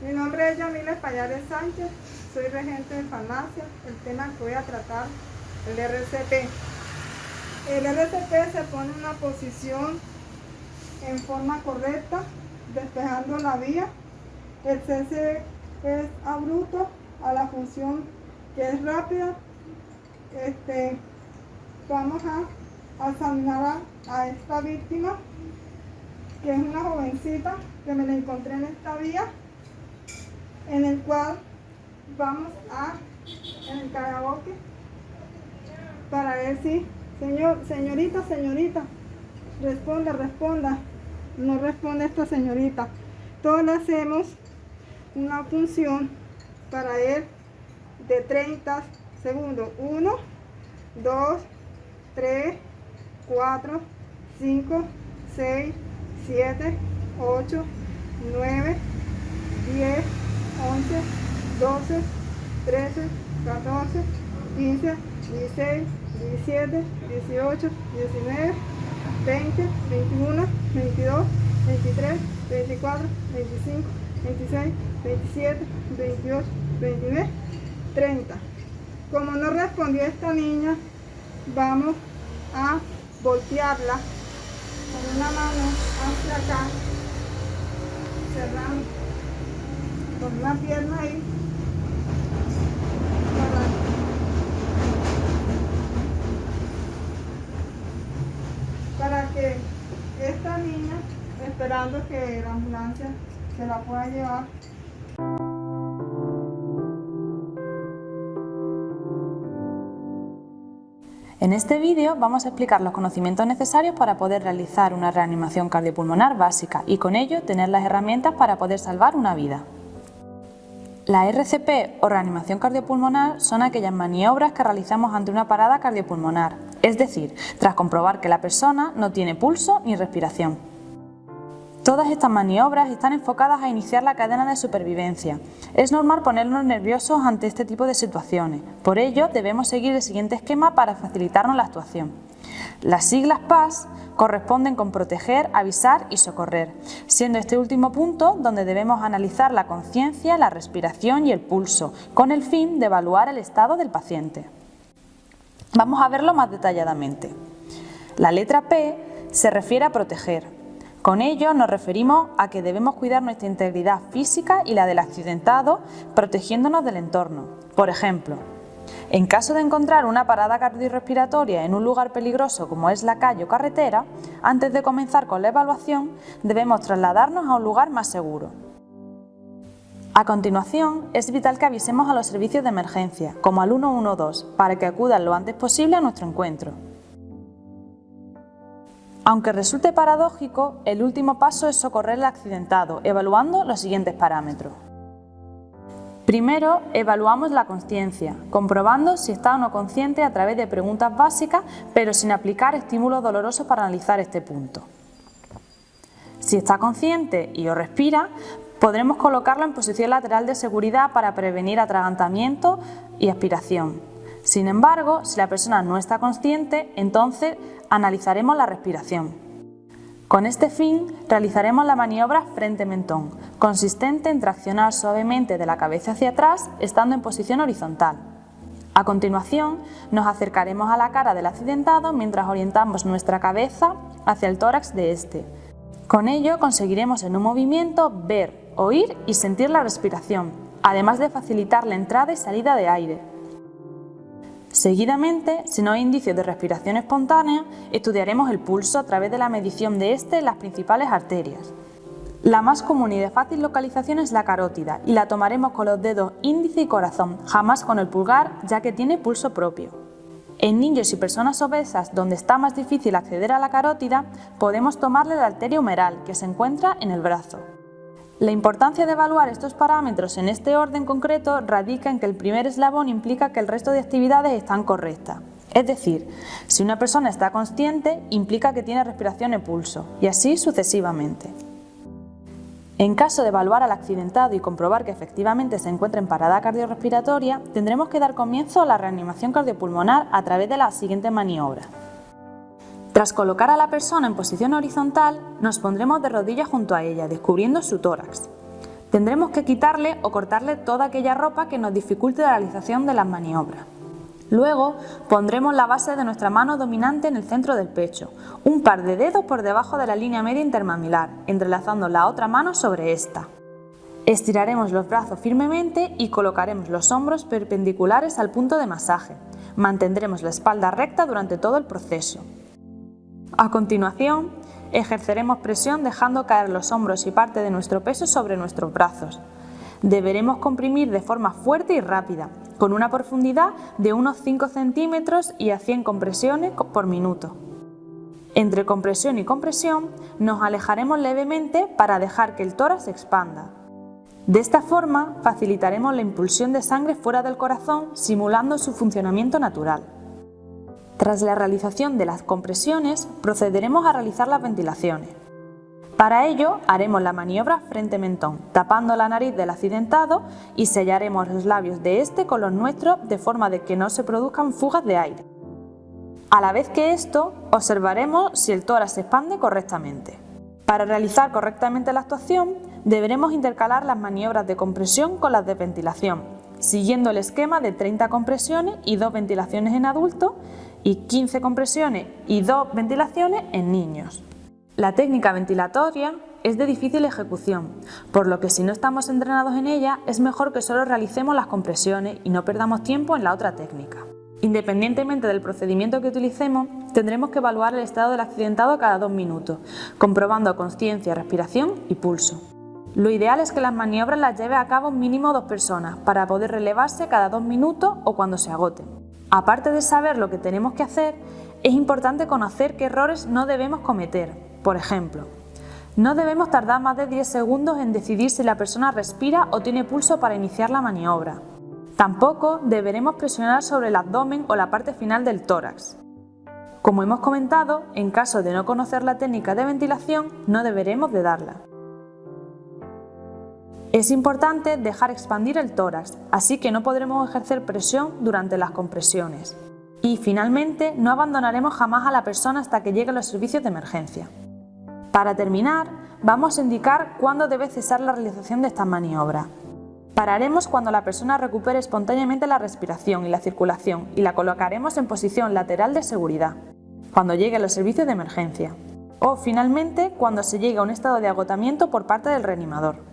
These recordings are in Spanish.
Mi nombre es Yamila Payares Sánchez, soy regente de farmacia. El tema que voy a tratar, el RCP. El RCP se pone en una posición en forma correcta, despejando la vía. El cese es abrupto a la función que es rápida. Vamos a examinar a esta víctima, que es una jovencita que me la encontré en esta vía, en el cual vamos en el karaoke para ver si, señorita, responda, no responde esta señorita. Todos le hacemos una función para él de 30 segundos, 1, 2, 3, 4, 5, 6, 7, 8, 9, 10, 11, 12, 13, 14, 15, 16, 17, 18, 19, 20, 21, 22, 23, 24, 25, 26, 27, 28, 29, 30. Como no respondió esta niña, vamos a voltearla con una mano hacia acá, cerrando con una pierna ahí, para que esta niña, esperando que la ambulancia se la pueda llevar. En este vídeo vamos a explicar los conocimientos necesarios para poder realizar una reanimación cardiopulmonar básica y con ello tener las herramientas para poder salvar una vida. La RCP o reanimación cardiopulmonar son aquellas maniobras que realizamos ante una parada cardiopulmonar, es decir, tras comprobar que la persona no tiene pulso ni respiración. Todas estas maniobras están enfocadas a iniciar la cadena de supervivencia. Es normal ponernos nerviosos ante este tipo de situaciones, por ello debemos seguir el siguiente esquema para facilitarnos la actuación. Las siglas PAS corresponden con proteger, avisar y socorrer, siendo este último punto donde debemos analizar la conciencia, la respiración y el pulso, con el fin de evaluar el estado del paciente. Vamos a verlo más detalladamente. La letra P se refiere a proteger. Con ello nos referimos a que debemos cuidar nuestra integridad física y la del accidentado, protegiéndonos del entorno. Por ejemplo, en caso de encontrar una parada cardiorrespiratoria en un lugar peligroso como es la calle o carretera, antes de comenzar con la evaluación debemos trasladarnos a un lugar más seguro. A continuación, es vital que avisemos a los servicios de emergencia, como al 112, para que acudan lo antes posible a nuestro encuentro. Aunque resulte paradójico, el último paso es socorrer al accidentado, evaluando los siguientes parámetros. Primero, evaluamos la consciencia, comprobando si está o no consciente a través de preguntas básicas, pero sin aplicar estímulos dolorosos para analizar este punto. Si está consciente y o respira, podremos colocarlo en posición lateral de seguridad para prevenir atragantamiento y aspiración. Sin embargo, si la persona no está consciente, entonces analizaremos la respiración. Con este fin, realizaremos la maniobra frente-mentón, consistente en traccionar suavemente de la cabeza hacia atrás, estando en posición horizontal. A continuación, nos acercaremos a la cara del accidentado mientras orientamos nuestra cabeza hacia el tórax de este. Con ello conseguiremos en un movimiento ver, oír y sentir la respiración, además de facilitar la entrada y salida de aire. Seguidamente, si no hay indicios de respiración espontánea, estudiaremos el pulso a través de la medición de este en las principales arterias. La más común y de fácil localización es la carótida y la tomaremos con los dedos índice y corazón, jamás con el pulgar, ya que tiene pulso propio. En niños y personas obesas, donde está más difícil acceder a la carótida, podemos tomarle la arteria humeral, que se encuentra en el brazo. La importancia de evaluar estos parámetros en este orden concreto radica en que el primer eslabón implica que el resto de actividades están correctas. Es decir, si una persona está consciente, implica que tiene respiración y pulso, y así sucesivamente. En caso de evaluar al accidentado y comprobar que efectivamente se encuentra en parada cardiorrespiratoria, tendremos que dar comienzo a la reanimación cardiopulmonar a través de la siguiente maniobra. Tras colocar a la persona en posición horizontal, nos pondremos de rodillas junto a ella, descubriendo su tórax. Tendremos que quitarle o cortarle toda aquella ropa que nos dificulte la realización de las maniobras. Luego pondremos la base de nuestra mano dominante en el centro del pecho, un par de dedos por debajo de la línea media intermamilar, entrelazando la otra mano sobre esta. Estiraremos los brazos firmemente y colocaremos los hombros perpendiculares al punto de masaje. Mantendremos la espalda recta durante todo el proceso. A continuación, ejerceremos presión dejando caer los hombros y parte de nuestro peso sobre nuestros brazos. Deberemos comprimir de forma fuerte y rápida, con una profundidad de unos 5 centímetros y a 100 compresiones por minuto. Entre compresión y compresión nos alejaremos levemente para dejar que el tórax se expanda. De esta forma facilitaremos la impulsión de sangre fuera del corazón simulando su funcionamiento natural. Tras la realización de las compresiones procederemos a realizar las ventilaciones. Para ello haremos la maniobra frente-mentón, tapando la nariz del accidentado y sellaremos los labios de este con los nuestros de forma de que no se produzcan fugas de aire. A la vez que esto, observaremos si el tórax se expande correctamente. Para realizar correctamente la actuación, deberemos intercalar las maniobras de compresión con las de ventilación, siguiendo el esquema de 30 compresiones y 2 ventilaciones en adultos y 15 compresiones y 2 ventilaciones en niños. La técnica ventilatoria es de difícil ejecución, por lo que si no estamos entrenados en ella, es mejor que solo realicemos las compresiones y no perdamos tiempo en la otra técnica. Independientemente del procedimiento que utilicemos, tendremos que evaluar el estado del accidentado cada 2 minutos, comprobando conciencia, respiración y pulso. Lo ideal es que las maniobras las lleve a cabo mínimo 2 personas para poder relevarse cada 2 minutos o cuando se agoten. Aparte de saber lo que tenemos que hacer, es importante conocer qué errores no debemos cometer. Por ejemplo, no debemos tardar más de 10 segundos en decidir si la persona respira o tiene pulso para iniciar la maniobra. Tampoco deberemos presionar sobre el abdomen o la parte final del tórax. Como hemos comentado, en caso de no conocer la técnica de ventilación, no deberemos de darla. Es importante dejar expandir el tórax, así que no podremos ejercer presión durante las compresiones. Y finalmente, no abandonaremos jamás a la persona hasta que lleguen los servicios de emergencia. Para terminar, vamos a indicar cuándo debe cesar la realización de estas maniobras. Pararemos cuando la persona recupere espontáneamente la respiración y la circulación y la colocaremos en posición lateral de seguridad, cuando lleguen los servicios de emergencia. O finalmente, cuando se llegue a un estado de agotamiento por parte del reanimador.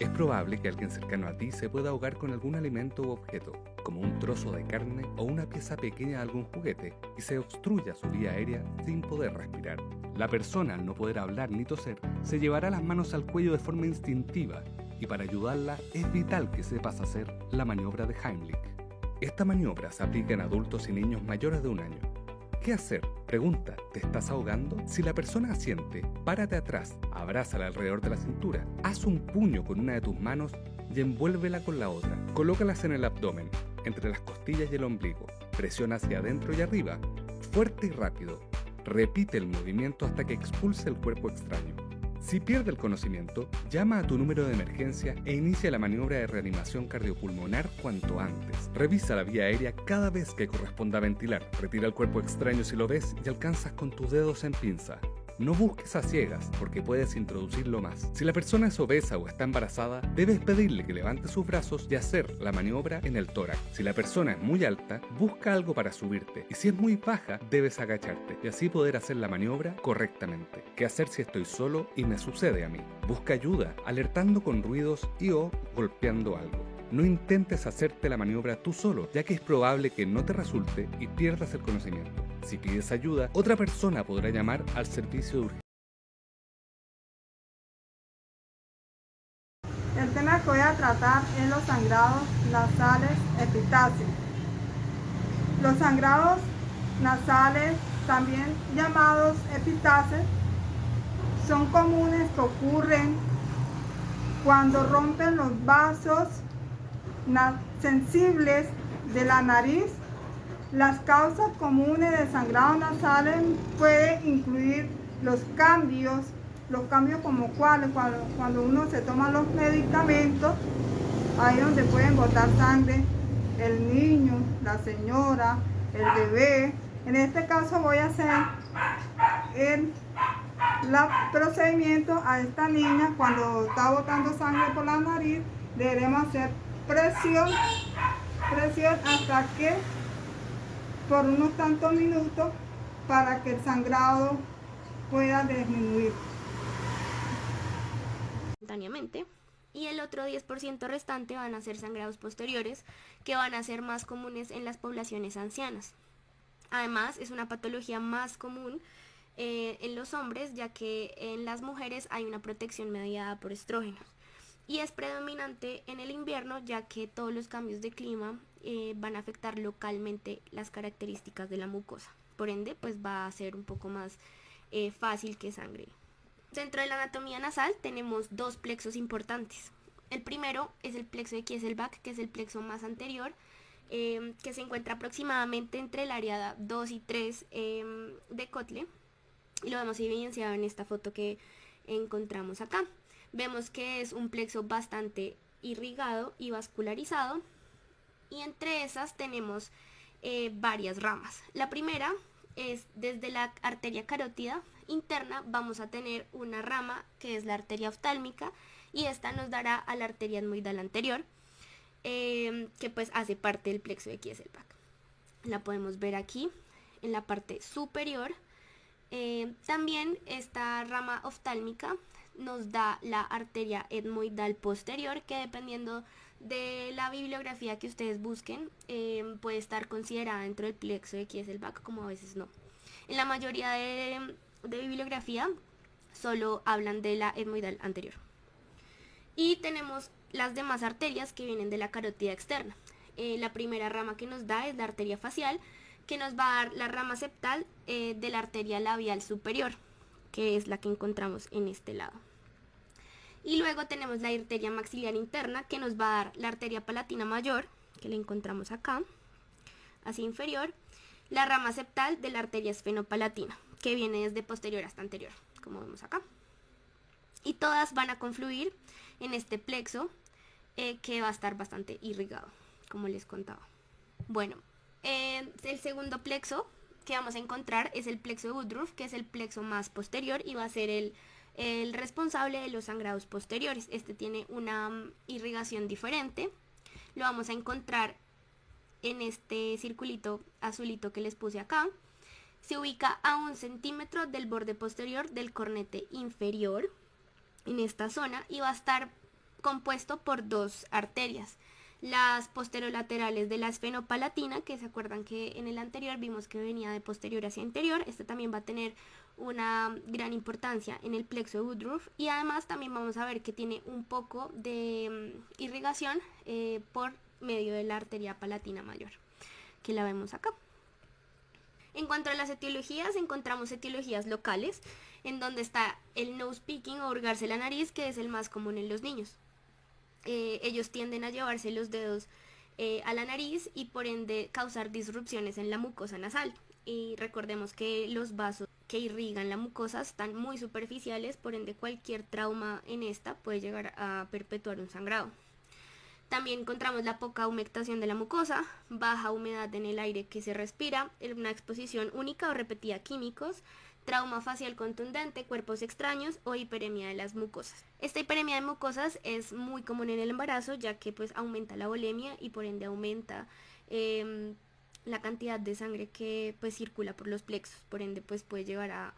Es probable que alguien cercano a ti se pueda ahogar con algún alimento u objeto, como un trozo de carne o una pieza pequeña de algún juguete, y se obstruya su vía aérea sin poder respirar. La persona, al no poder hablar ni toser, se llevará las manos al cuello de forma instintiva, y para ayudarla es vital que sepas hacer la maniobra de Heimlich. Esta maniobra se aplica en adultos y niños mayores de 1 año. ¿Qué hacer? Pregunta, ¿te estás ahogando? Si la persona asiente, párate atrás, abrázala alrededor de la cintura, haz un puño con una de tus manos y envuélvela con la otra. Colócalas en el abdomen, entre las costillas y el ombligo. Presiona hacia adentro y arriba, fuerte y rápido. Repite el movimiento hasta que expulse el cuerpo extraño. Si pierde el conocimiento, llama a tu número de emergencia e inicia la maniobra de reanimación cardiopulmonar cuanto antes. Revisa la vía aérea cada vez que corresponda ventilar. Retira el cuerpo extraño si lo ves y alcanzas con tus dedos en pinza. No busques a ciegas, porque puedes introducirlo más. Si la persona es obesa o está embarazada, debes pedirle que levante sus brazos y hacer la maniobra en el tórax. Si la persona es muy alta, busca algo para subirte. Y si es muy baja, debes agacharte y así poder hacer la maniobra correctamente. ¿Qué hacer si estoy solo y me sucede a mí? Busca ayuda, alertando con ruidos o golpeando algo. No intentes hacerte la maniobra tú solo, ya que es probable que no te resulte y pierdas el conocimiento. Si pides ayuda, otra persona podrá llamar al servicio de urgencia. El tema que voy a tratar es los sangrados nasales epitáseos. Los sangrados nasales, también llamados epitáseos, son comunes que ocurren cuando rompen los vasos sensibles de la nariz. Las causas comunes de sangrado nasales pueden incluir los cambios como cuáles, cuando uno se toma los medicamentos, ahí donde pueden botar sangre el niño, la señora, el bebé. En este caso voy a hacer el procedimiento a esta niña. Cuando está botando sangre por la nariz, deberemos hacer presión hasta que por unos tantos minutos, para que el sangrado pueda disminuir instantáneamente. Y el otro 10% restante van a ser sangrados posteriores, que van a ser más comunes en las poblaciones ancianas. Además, es una patología más común en los hombres, ya que en las mujeres hay una protección mediada por estrógenos. Y es predominante en el invierno, ya que todos los cambios de clima van a afectar localmente las características de la mucosa. Por ende, pues va a ser un poco más fácil que sangre. Dentro de la anatomía nasal tenemos dos plexos importantes. El primero es el plexo de Kieselbach, que es el plexo más anterior, que se encuentra aproximadamente entre el área 2 y 3 de Kotle. Y lo vemos evidenciado en esta foto que encontramos acá. Vemos que es un plexo bastante irrigado y vascularizado, y entre esas tenemos varias ramas. La primera es desde la arteria carótida interna, vamos a tener una rama que es la arteria oftálmica, y esta nos dará a la arteria etmoidal anterior, que pues hace parte del plexo de Kieselbach. La podemos ver aquí en la parte superior. También esta rama oftálmica nos da la arteria etmoidal posterior, que dependiendo de la bibliografía que ustedes busquen, puede estar considerada dentro del plexo de Kieselbach, como a veces no. En la mayoría de bibliografía solo hablan de la etmoidal anterior. Y tenemos las demás arterias que vienen de la carótida externa. La primera rama que nos da es la arteria facial, que nos va a dar la rama septal de la arteria labial superior, que es la que encontramos en este lado. Y luego tenemos la arteria maxiliar interna, que nos va a dar la arteria palatina mayor, que la encontramos acá, hacia inferior, la rama septal de la arteria esfenopalatina, que viene desde posterior hasta anterior, como vemos acá. Y todas van a confluir en este plexo, que va a estar bastante irrigado, como les contaba. Bueno, el segundo plexo que vamos a encontrar es el plexo de Woodruff, que es el plexo más posterior y va a ser el responsable de los sangrados posteriores. Este tiene una irrigación diferente. Lo vamos a encontrar en este circulito azulito que les puse acá. Se ubica a 1 centímetro del borde posterior del cornete inferior, en esta zona, y va a estar compuesto por dos arterias. Las posterolaterales de la esfenopalatina, que se acuerdan que en el anterior vimos que venía de posterior hacia interior. Este también va a tener una gran importancia en el plexo de Woodruff, y además también vamos a ver que tiene un poco de irrigación por medio de la arteria palatina mayor, que la vemos acá. En cuanto a las etiologías, encontramos etiologías locales, en donde está el nose picking o hurgarse la nariz, que es el más común en los niños. Ellos tienden a llevarse los dedos a la nariz y por ende causar disrupciones en la mucosa nasal. Y recordemos que los vasos que irrigan la mucosa están muy superficiales, por ende cualquier trauma en esta puede llegar a perpetuar un sangrado. También encontramos la poca humectación de la mucosa, baja humedad en el aire que se respira, una exposición única o repetida a químicos, trauma facial contundente, cuerpos extraños o hiperemia de las mucosas. Esta hiperemia de mucosas es muy común en el embarazo, ya que pues aumenta la volemia y por ende aumenta la cantidad de sangre que pues circula por los plexos, por ende pues puede llegar a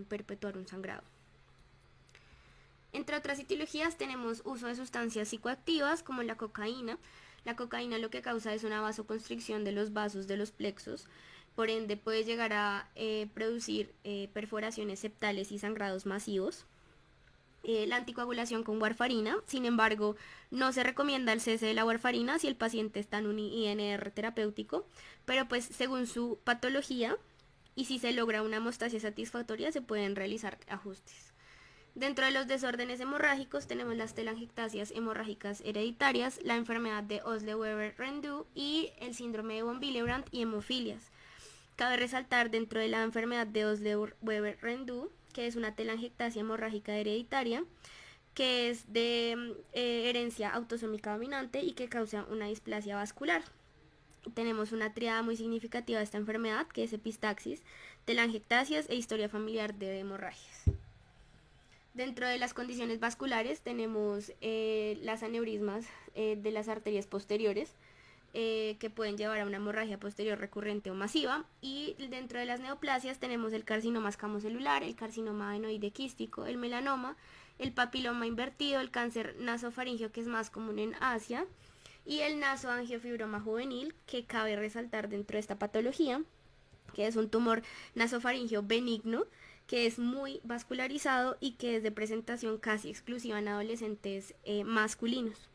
perpetuar un sangrado. Entre otras etiologías tenemos uso de sustancias psicoactivas como la cocaína. La cocaína lo que causa es una vasoconstricción de los vasos de los plexos, por ende puede llegar a producir perforaciones septales y sangrados masivos. La anticoagulación con warfarina, sin embargo, no se recomienda el cese de la warfarina si el paciente está en un INR terapéutico, pero pues según su patología y si se logra una hemostasia satisfactoria se pueden realizar ajustes. Dentro de los desórdenes hemorrágicos tenemos las telangiectasias hemorrágicas hereditarias, la enfermedad de Osle-Weber-Rendu y el síndrome de von Willebrand y hemofilias. Cabe resaltar dentro de la enfermedad de Osle-Weber-Rendu, que es una telangiectasia hemorrágica hereditaria, que es de herencia autosómica dominante y que causa una displasia vascular. tenemos una triada muy significativa de esta enfermedad, que es epistaxis, telangiectasias e historia familiar de hemorragias. Dentro de las condiciones vasculares tenemos las aneurismas de las arterias posteriores, que pueden llevar a una hemorragia posterior recurrente o masiva, y dentro de las neoplasias tenemos el carcinoma escamocelular, el carcinoma adenoide quístico, el melanoma, el papiloma invertido, el cáncer nasofaríngeo, que es más común en Asia, y el nasoangiofibroma juvenil, que cabe resaltar dentro de esta patología, que es un tumor nasofaríngeo benigno, que es muy vascularizado y que es de presentación casi exclusiva en adolescentes masculinos.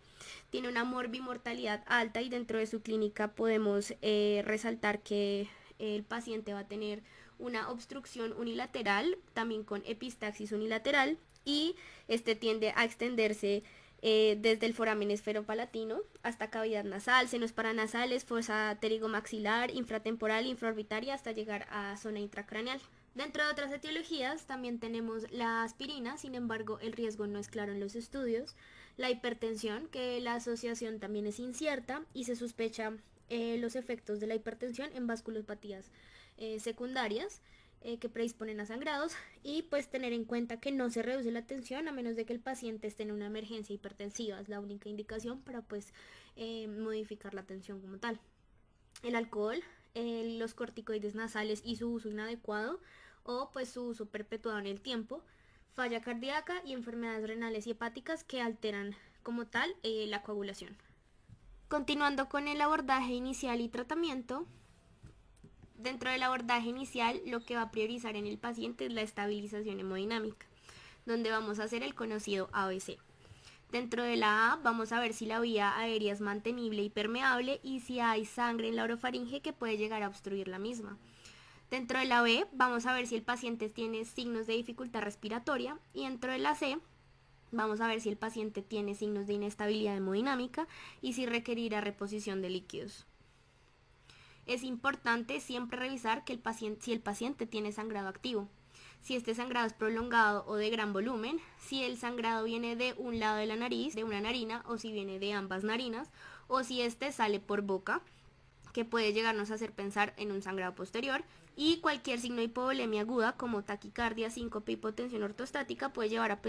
Tiene una morbimortalidad alta y dentro de su clínica podemos resaltar que el paciente va a tener una obstrucción unilateral, también con epistaxis unilateral, y este tiende a extenderse desde el foramen esferopalatino hasta cavidad nasal, senos paranasales, fosa pterigomaxilar, infratemporal, infraorbitaria, hasta llegar a zona intracraneal. Dentro de otras etiologías también tenemos la aspirina, sin embargo el riesgo no es claro en los estudios, la hipertensión, que la asociación también es incierta y se sospecha los efectos de la hipertensión en vasculopatías secundarias que predisponen a sangrados, y pues tener en cuenta que no se reduce la tensión a menos de que el paciente esté en una emergencia hipertensiva, es la única indicación para pues modificar la tensión como tal. El alcohol, los corticoides nasales y su uso inadecuado o pues su uso perpetuado en el tiempo, falla cardíaca y enfermedades renales y hepáticas que alteran como tal la coagulación. Continuando con el abordaje inicial y tratamiento, dentro del abordaje inicial lo que va a priorizar en el paciente es la estabilización hemodinámica, donde vamos a hacer el conocido ABC. Dentro de la A vamos a ver si la vía aérea es mantenible y permeable y si hay sangre en la orofaringe que puede llegar a obstruir la misma. Dentro de la B vamos a ver si el paciente tiene signos de dificultad respiratoria, y dentro de la C vamos a ver si el paciente tiene signos de inestabilidad hemodinámica y si requerirá reposición de líquidos. Es importante siempre revisar que si el paciente tiene sangrado activo, si este sangrado es prolongado o de gran volumen, si el sangrado viene de un lado de la nariz, de una narina, o si viene de ambas narinas, o si este sale por boca, que puede llegarnos a hacer pensar en un sangrado posterior, y cualquier signo de hipovolemia aguda como taquicardia, síncope, hipotensión ortostática puede llevar a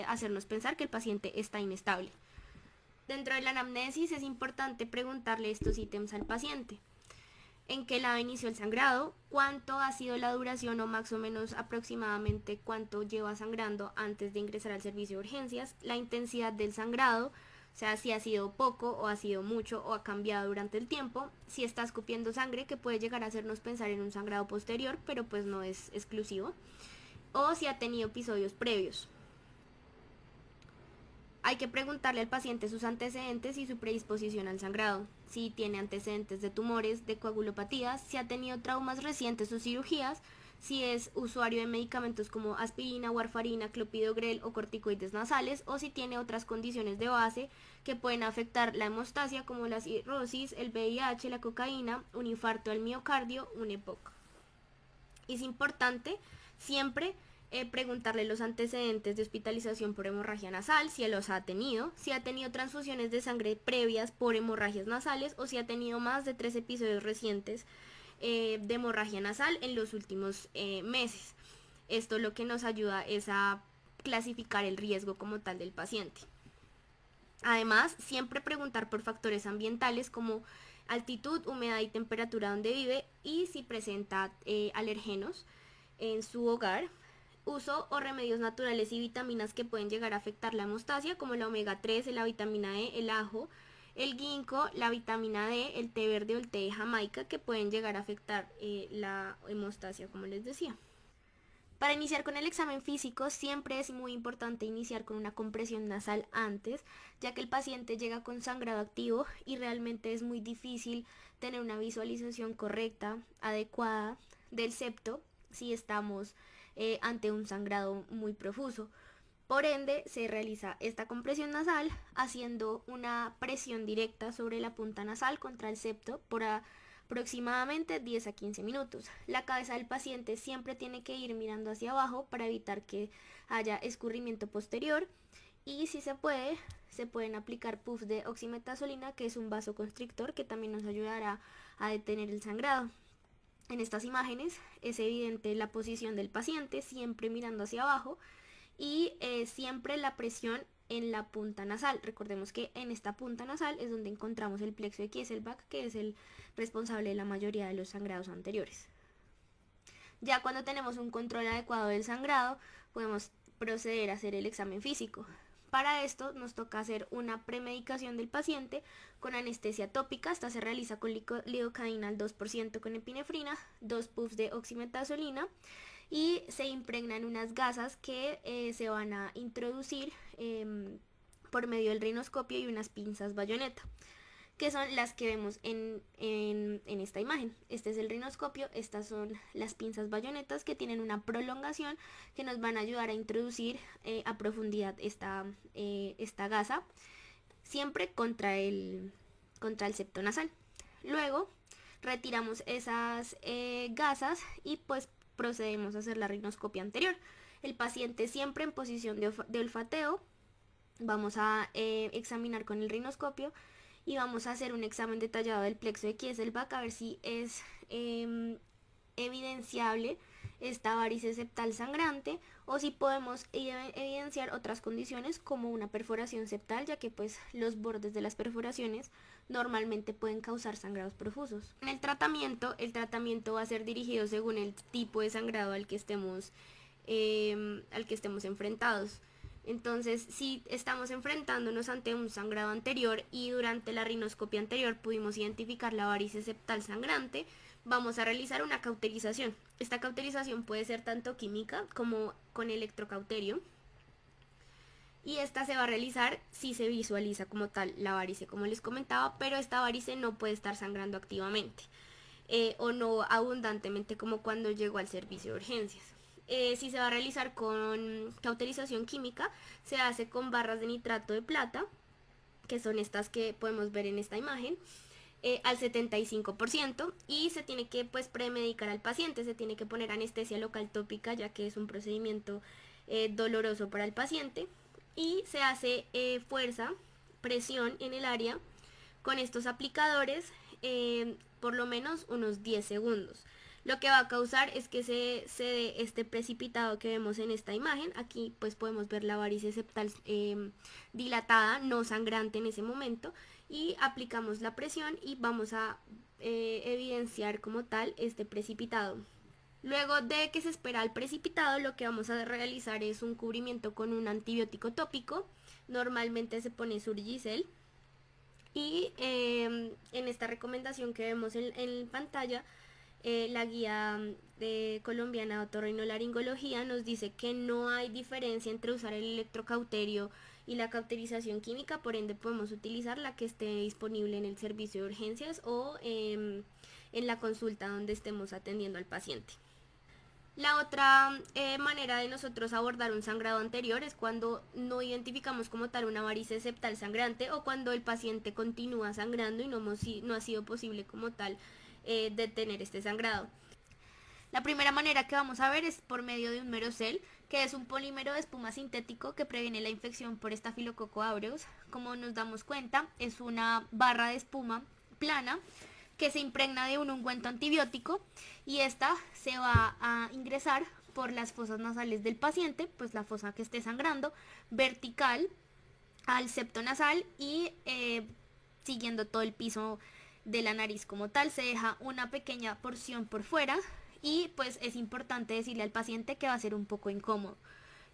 hacernos pensar que el paciente está inestable. Dentro de la anamnesis es importante preguntarle estos ítems al paciente: en qué lado inició el sangrado, cuánto ha sido la duración o más o menos aproximadamente cuánto lleva sangrando antes de ingresar al servicio de urgencias, la intensidad del sangrado, o sea, si ha sido poco o ha sido mucho o ha cambiado durante el tiempo, si está escupiendo sangre, que puede llegar a hacernos pensar en un sangrado posterior, pero pues no es exclusivo, o si ha tenido episodios previos. Hay que preguntarle al paciente sus antecedentes y su predisposición al sangrado, si tiene antecedentes de tumores, de coagulopatías, si ha tenido traumas recientes o cirugías, si es usuario de medicamentos como aspirina, warfarina, clopidogrel o corticoides nasales, o si tiene otras condiciones de base que pueden afectar la hemostasia como la cirrosis, el VIH, la cocaína, un infarto al miocardio, un EPOC. Es importante siempre preguntarle los antecedentes de hospitalización por hemorragia nasal, si él los ha tenido, si ha tenido transfusiones de sangre previas por hemorragias nasales o si ha tenido más de 3 episodios recientes de hemorragia nasal en los últimos meses. Esto lo que nos ayuda es a clasificar el riesgo como tal del paciente. Además, siempre preguntar por factores ambientales como altitud, humedad y temperatura donde vive, y si presenta alérgenos en su hogar, uso o remedios naturales y vitaminas que pueden llegar a afectar la hemostasia, como la omega 3, la vitamina E, el ajo, el ginkgo, la vitamina D, el té verde o el té de Jamaica, que pueden llegar a afectar la hemostasia, como les decía. Para iniciar con el examen físico siempre es muy importante iniciar con una compresión nasal antes, ya que el paciente llega con sangrado activo y realmente es muy difícil tener una visualización correcta, adecuada del septo si estamos ante un sangrado muy profuso. Por ende, se realiza esta compresión nasal haciendo una presión directa sobre la punta nasal contra el septo por aproximadamente 10 a 15 minutos. La cabeza del paciente siempre tiene que ir mirando hacia abajo para evitar que haya escurrimiento posterior, y si se pueden aplicar puffs de oximetazolina, que es un vasoconstrictor que también nos ayudará a detener el sangrado. En estas imágenes es evidente la posición del paciente, siempre mirando hacia abajo, y siempre la presión en la punta nasal. Recordemos que en esta punta nasal es donde encontramos el plexo de Kieselbach, que es el responsable de la mayoría de los sangrados anteriores. Ya cuando tenemos un control adecuado del sangrado, podemos proceder a hacer el examen físico. Para esto nos toca hacer una premedicación del paciente con anestesia tópica. Esta se realiza con lidocaína al 2% con epinefrina, 2 puffs de oximetazolina, y se impregnan unas gasas que se van a introducir por medio del rinoscopio y unas pinzas bayoneta, que son las que vemos en esta imagen. Este es el rinoscopio, estas son las pinzas bayonetas que tienen una prolongación que nos van a ayudar a introducir a profundidad esta gasa, siempre contra el septo nasal. Luego retiramos esas gasas y pues procedemos a hacer la rinoscopia anterior. El paciente siempre en posición de olfateo. Vamos a examinar con el rinoscopio y vamos a hacer un examen detallado del plexo de Kieselbach a ver si es evidenciable esta varice septal sangrante, o si podemos evidenciar otras condiciones como una perforación septal, ya que pues los bordes de las perforaciones normalmente pueden causar sangrados profusos. En el tratamiento va a ser dirigido según el tipo de sangrado al que estemos enfrentados. Entonces, si estamos enfrentándonos ante un sangrado anterior y durante la rinoscopia anterior pudimos identificar la varice septal sangrante, vamos a realizar una cauterización. Esta cauterización puede ser tanto química como con electrocauterio, y esta se va a realizar si se visualiza como tal la varice, como les comentaba, pero esta varice no puede estar sangrando activamente o no abundantemente como cuando llegó al servicio de urgencias. Si se va a realizar con cauterización química, se hace con barras de nitrato de plata, que son estas que podemos ver en esta imagen, al 75%, y se tiene que pues premedicar al paciente, se tiene que poner anestesia local tópica, ya que es un procedimiento doloroso para el paciente, y se hace fuerza, presión en el área con estos aplicadores por lo menos unos 10 segundos. Lo que va a causar es que se dé este precipitado que vemos en esta imagen. Aquí pues podemos ver la varice septal dilatada, no sangrante en ese momento, y aplicamos la presión y vamos a evidenciar como tal este precipitado. Luego de que se espera el precipitado, lo que vamos a realizar es un cubrimiento con un antibiótico tópico. Normalmente se pone Surgicel, y en esta recomendación que vemos en pantalla, la guía colombiana de otorrinolaringología nos dice que no hay diferencia entre usar el electrocauterio y la cauterización química, por ende podemos utilizar la que esté disponible en el servicio de urgencias o en la consulta donde estemos atendiendo al paciente. La otra manera de nosotros abordar un sangrado anterior es cuando no identificamos como tal una varice septal sangrante, o cuando el paciente continúa sangrando y no ha sido posible como tal detener este sangrado. La primera manera que vamos a ver es por medio de un merocel, que es un polímero de espuma sintético que previene la infección por Staphylococcus aureus. Como nos damos cuenta, es una barra de espuma plana que se impregna de un ungüento antibiótico, y esta se va a ingresar por las fosas nasales del paciente, pues la fosa que esté sangrando, vertical al septo nasal, y siguiendo todo el piso de la nariz como tal. Se deja una pequeña porción por fuera, y pues es importante decirle al paciente que va a ser un poco incómodo.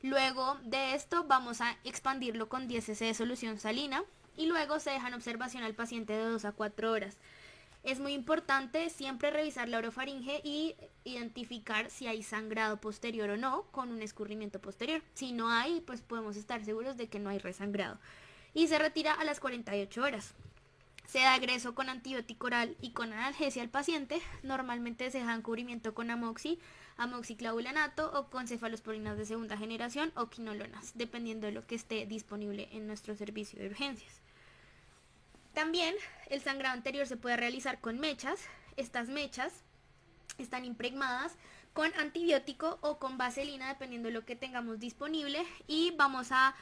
Luego de esto vamos a expandirlo con 10 cc de solución salina, y luego se deja en observación al paciente de 2 a 4 horas. Es muy importante siempre revisar la orofaringe y identificar si hay sangrado posterior o no con un escurrimiento posterior. Si no hay, pues podemos estar seguros de que no hay resangrado. Y se retira a las 48 horas. Se da egreso con antibiótico oral y con analgesia al paciente. Normalmente se deja en cubrimiento con amoxiclavulanato o con cefalosporinas de segunda generación o quinolonas, dependiendo de lo que esté disponible en nuestro servicio de urgencias. También el sangrado anterior se puede realizar con mechas. Estas mechas están impregnadas con antibiótico o con vaselina, dependiendo de lo que tengamos disponible, y vamos a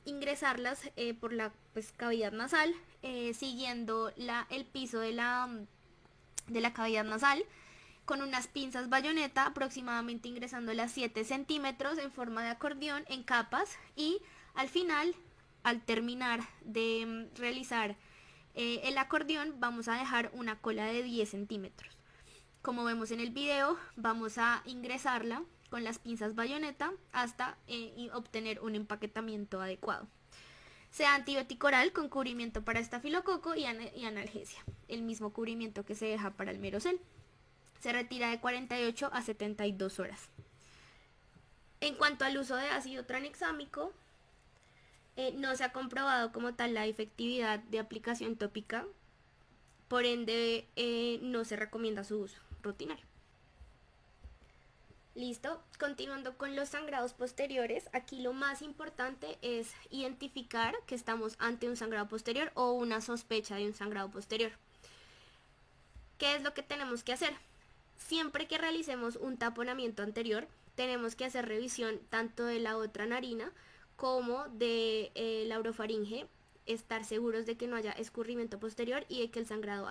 ingresarlas por la cavidad nasal, siguiendo el piso de la cavidad nasal, con unas pinzas bayoneta, aproximadamente ingresando las 7 centímetros en forma de acordeón en capas, y al final, al terminar de realizar el acordeón, vamos a dejar una cola de 10 centímetros. Como vemos en el video, vamos a ingresarla con las pinzas bayoneta hasta obtener un empaquetamiento adecuado. Sea antibiótico oral con cubrimiento para estafilococo y analgesia, el mismo cubrimiento que se deja para el merocel. Se retira de 48 a 72 horas. En cuanto al uso de ácido tranexámico, no se ha comprobado como tal la efectividad de aplicación tópica, por ende no se recomienda su uso rutinario. Listo, continuando con los sangrados posteriores, aquí lo más importante es identificar que estamos ante un sangrado posterior o una sospecha de un sangrado posterior. ¿Qué es lo que tenemos que hacer? Siempre que realicemos un taponamiento anterior, tenemos que hacer revisión tanto de la otra narina como de la orofaringe, estar seguros de que no haya escurrimiento posterior y de que el sangrado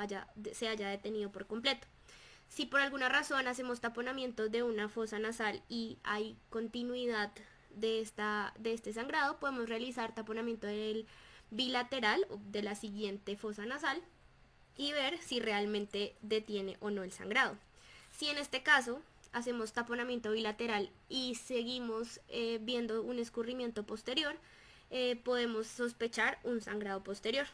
se haya detenido por completo. Si por alguna razón hacemos taponamiento de una fosa nasal y hay continuidad de este sangrado, podemos realizar taponamiento del bilateral o de la siguiente fosa nasal y ver si realmente detiene o no el sangrado. Si en este caso hacemos taponamiento bilateral y seguimos viendo un escurrimiento posterior, podemos sospechar un sangrado posterior,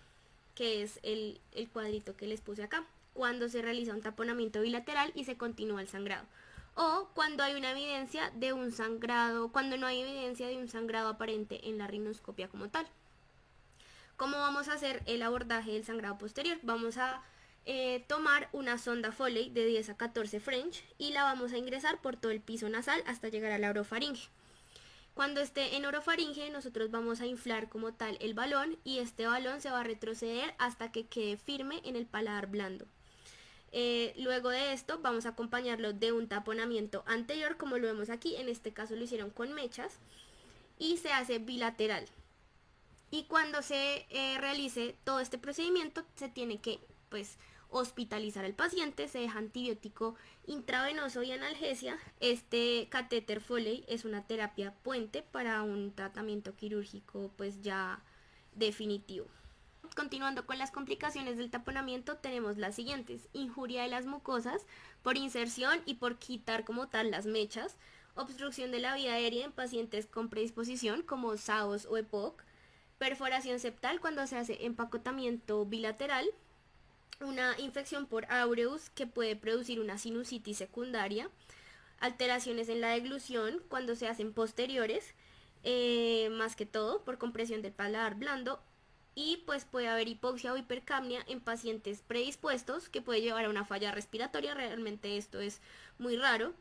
que es el cuadrito que les puse acá, cuando se realiza un taponamiento bilateral y se continúa el sangrado. O cuando hay una evidencia de un sangrado, cuando no hay evidencia de un sangrado aparente en la rinoscopia como tal. ¿Cómo vamos a hacer el abordaje del sangrado posterior? Vamos a tomar una sonda Foley de 10 a 14 French y la vamos a ingresar por todo el piso nasal hasta llegar a la orofaringe. Cuando esté en orofaringe, nosotros vamos a inflar como tal el balón y este balón se va a retroceder hasta que quede firme en el paladar blando. Luego de esto vamos a acompañarlo de un taponamiento anterior, como lo vemos aquí. En este caso lo hicieron con mechas y se hace bilateral. Y cuando se realice todo este procedimiento, se tiene que hospitalizar al paciente, se deja antibiótico intravenoso y analgesia. Este catéter Foley es una terapia puente para un tratamiento quirúrgico ya definitivo. Continuando con las complicaciones del taponamiento, tenemos las siguientes: injuria de las mucosas por inserción y por quitar como tal las mechas, obstrucción de la vía aérea en pacientes con predisposición como SAOS o EPOC, perforación septal cuando se hace empacotamiento bilateral, una infección por aureus que puede producir una sinusitis secundaria, alteraciones en la deglución cuando se hacen posteriores, más que todo por compresión del paladar blando, y puede haber hipoxia o hipercapnia en pacientes predispuestos que puede llevar a una falla respiratoria. Realmente esto es muy raro,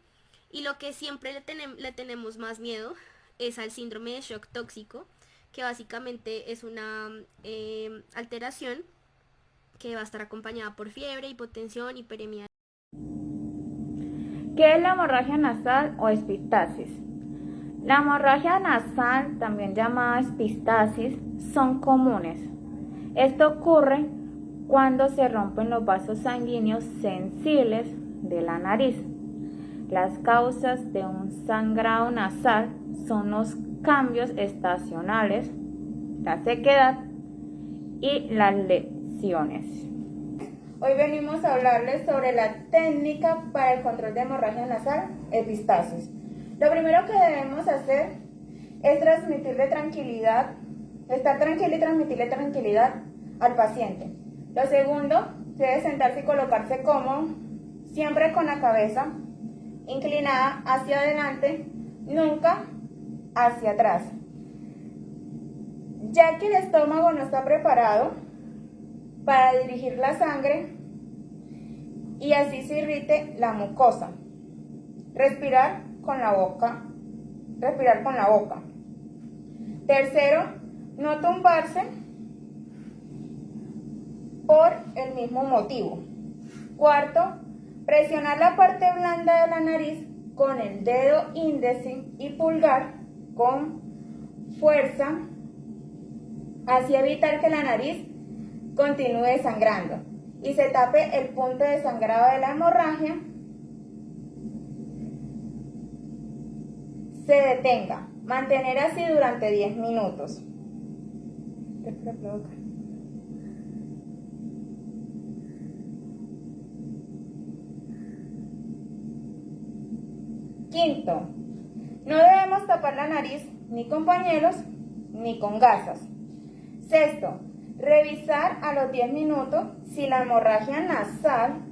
y lo que siempre le tenemos más miedo es al síndrome de shock tóxico, que básicamente es una alteración que va a estar acompañada por fiebre, hipotensión, hiperemia. ¿Qué es la hemorragia nasal o epistasis? La hemorragia nasal, también llamada epistasis, son comunes. Esto ocurre cuando se rompen los vasos sanguíneos sensibles de la nariz. Las causas de un sangrado nasal son los cambios estacionales, la sequedad y las lesiones. Hoy venimos a hablarles sobre la técnica para el control de hemorragia nasal, epistasis. Lo primero que debemos hacer es transmitirle tranquilidad, estar tranquilo y transmitirle tranquilidad al paciente. Lo segundo, debe sentarse y colocarse cómodo, siempre con la cabeza inclinada hacia adelante, nunca hacia atrás. Ya que el estómago no está preparado para dirigir la sangre y así se irrite la mucosa. Respirar con la boca. Tercero, no tumbarse por el mismo motivo. Cuarto, presionar la parte blanda de la nariz con el dedo índice y pulgar con fuerza así evitar que la nariz continúe sangrando y se tape el punto de sangrado de la hemorragia, se detenga. Mantener así durante 10 minutos. Quinto, no debemos tapar la nariz ni con pañuelos ni con gasas. Sexto, revisar a los 10 minutos si la hemorragia nasal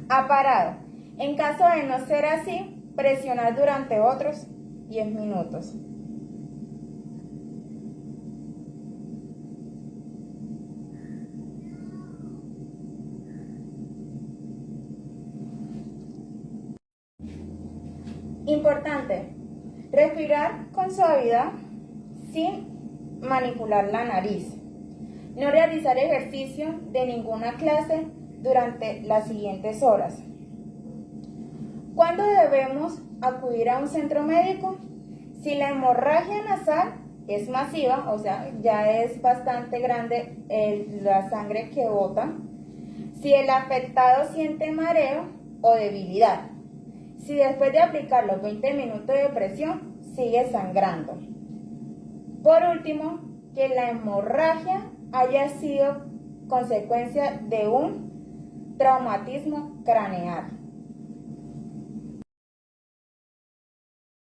ha parado. En caso de no ser así, presionar durante otros 10 minutos. Importante, respirar con suavidad sin manipular la nariz. No realizar ejercicio de ninguna clase durante las siguientes horas. ¿Cuándo debemos acudir a un centro médico? Si la hemorragia nasal es masiva, o sea, ya es bastante grande la sangre que bota. Si el afectado siente mareo o debilidad. Si después de aplicar los 20 minutos de presión sigue sangrando. Por último, que la hemorragia haya sido consecuencia de un traumatismo craneal.